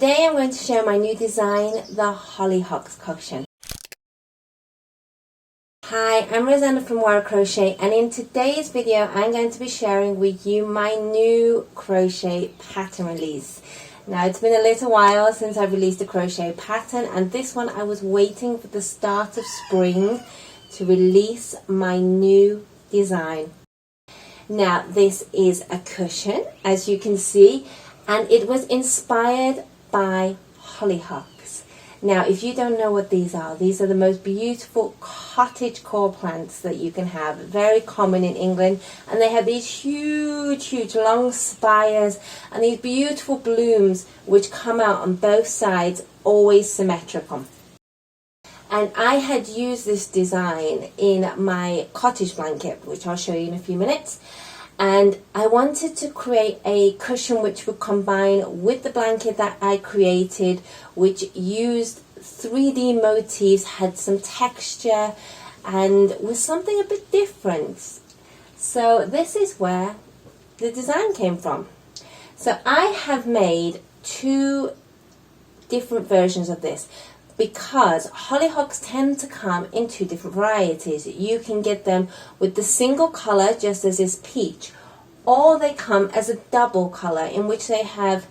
Today I'm going to share my new design, the Hollyhocks Cushion. Hi, I'm Rosanna from Moara Crochet, and in today's video I'm going to be sharing with you my new crochet pattern release. Now it's been a little while since I've released a crochet pattern, and this one I was waiting for the start of spring to release my new design. Now this is a cushion, as you can see, and it was inspired by hollyhocks. Now if you don't know what these are the most beautiful cottage core plants that you can have, very common in England, and they have these huge long spires and these beautiful blooms which come out on both sides, always symmetrical. And I had used this design in my cottage blanket, which I'll show you in a few minutes. And I wanted to create a cushion which would combine with the blanket that I created, which used 3D motifs, had some texture, and was something a bit different. So this is where the design came from. So I have made two different versions of this, because hollyhocks tend to come in two different varieties. You can get them with the single colour, just as is peach, or they come as a double colour, in which they have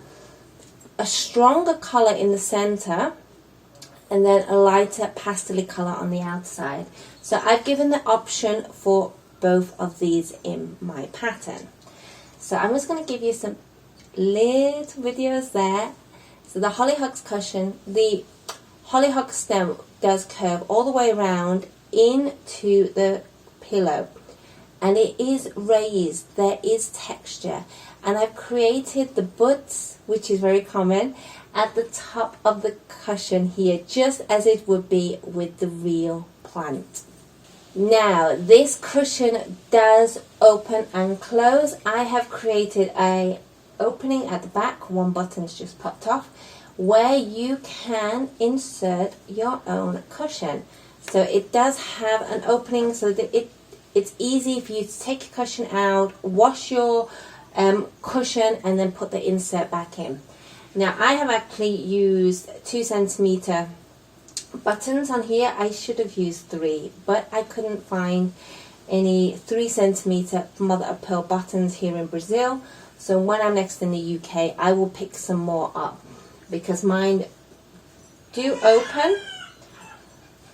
a stronger colour in the centre and then a lighter pastel colour on the outside. So I've given the option for both of these in my pattern. So I'm just going to give you some little videos there. So the Hollyhocks cushion, the hollyhock stem does curve all the way around into the pillow, and it is raised, there is texture, and I've created the buds, which is very common, at the top of the cushion here, just as it would be with the real plant. Now this cushion does open and close. I have created a opening at the back, one button's just popped off, where you can insert your own cushion. So it does have an opening so that it's easy for you to take your cushion out, wash your cushion, and then put the insert back in. Now I have actually used 2 centimeter buttons on here. I should have used 3, but I couldn't find any 3 centimeter mother of pearl buttons here in Brazil. So when I'm next in the UK, I will pick some more up, because mine do open,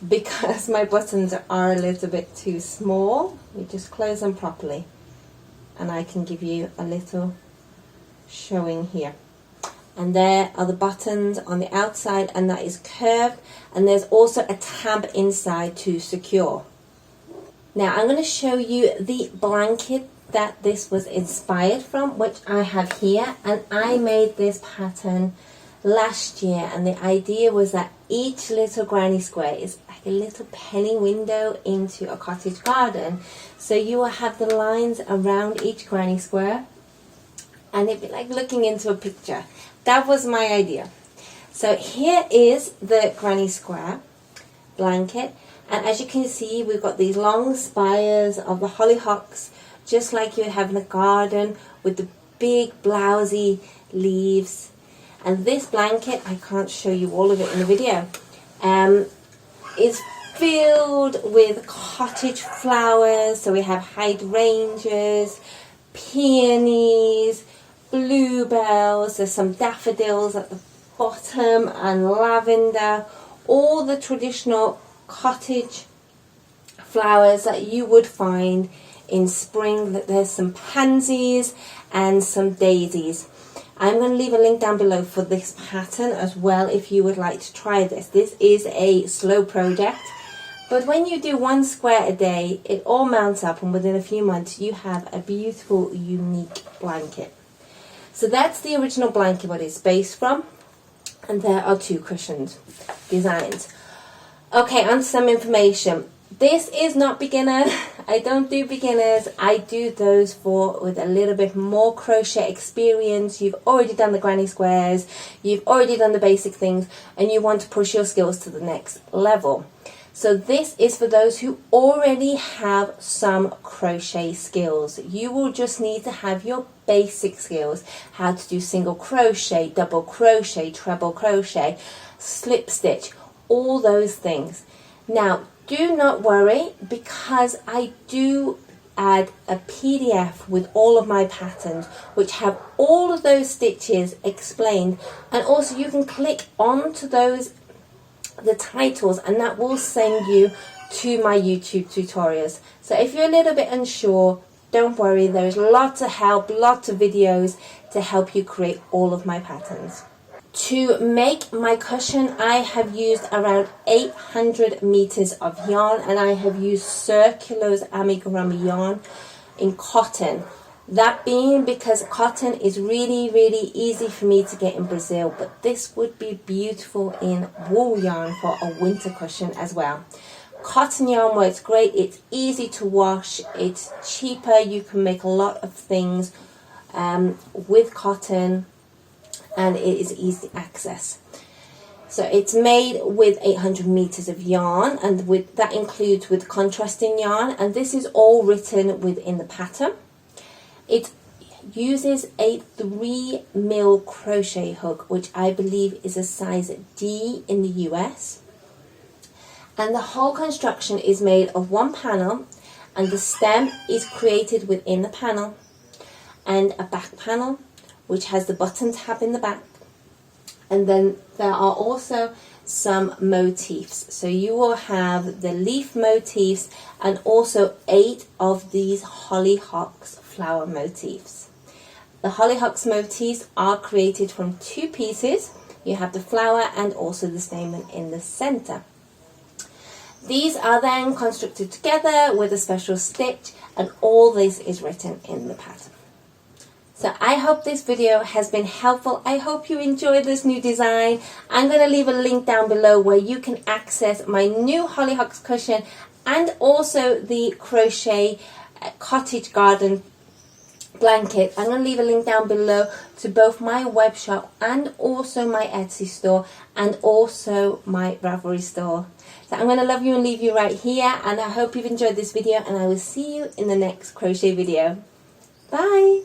because my buttons are a little bit too small. We just close them properly, and I can give you a little showing here. And there are the buttons on the outside, and that is curved, and there's also a tab inside to secure. Now I'm going to show you the blanket that this was inspired from, which I have here, and I made this pattern last year, and the idea was that each little granny square is like a little penny window into a cottage garden. So you will have the lines around each granny square, and it'd be like looking into a picture. That was my idea. So here is the granny square blanket, and as you can see, we've got these long spires of the hollyhocks, just like you would have in a garden, with the big blousy leaves. And this blanket, I can't show you all of it in the video, is filled with cottage flowers. So we have hydrangeas, peonies, bluebells, there's some daffodils at the bottom, and lavender, all the traditional cottage flowers that you would find in spring. There's some pansies and some daisies. I'm going to leave a link down below for this pattern as well if you would like to try this. This is a slow project, but when you do 1 square a day, it all mounts up, and within a few months you have a beautiful, unique blanket. So that's the original blanket, what it's based from, and there are 2 cushioned designs. Okay, on to some information. This is not beginner. I don't do beginners. I do those with a little bit more crochet experience. You've already done the granny squares, you've already done the basic things, and you want to push your skills to the next level. So this is for those who already have some crochet skills. You will just need to have your basic skills, how to do single crochet, double crochet, treble crochet, slip stitch, all those things. Now, do not worry, because I do add a PDF with all of my patterns which have all of those stitches explained, and also you can click onto those, the titles, and that will send you to my YouTube tutorials. So if you're a little bit unsure, don't worry, there's lots of help, lots of videos to help you create all of my patterns. To make my cushion, I have used around 800 meters of yarn, and I have used Circular's amigurumi yarn in cotton. That being because cotton is really, really easy for me to get in Brazil, but this would be beautiful in wool yarn for a winter cushion as well. Cotton yarn works great, it's easy to wash, it's cheaper, you can make a lot of things with cotton, and it is easy access. So it's made with 800 meters of yarn, and that includes with contrasting yarn, and this is all written within the pattern. It uses a 3mm crochet hook, which I believe is a size D in the US. And the whole construction is made of one panel, and the stem is created within the panel, and a back panel which has the button tab in the back. And then there are also some motifs. So you will have the leaf motifs and also 8 of these hollyhocks flower motifs. The hollyhocks motifs are created from 2 pieces. You have the flower and also the stamen in the center. These are then constructed together with a special stitch, and all this is written in the pattern. So I hope this video has been helpful. I hope you enjoyed this new design. I'm going to leave a link down below where you can access my new Hollyhocks cushion and also the crochet cottage garden blanket. I'm going to leave a link down below to both my web shop and also my Etsy store and also my Ravelry store. So I'm going to love you and leave you right here, and I hope you've enjoyed this video, and I will see you in the next crochet video. Bye!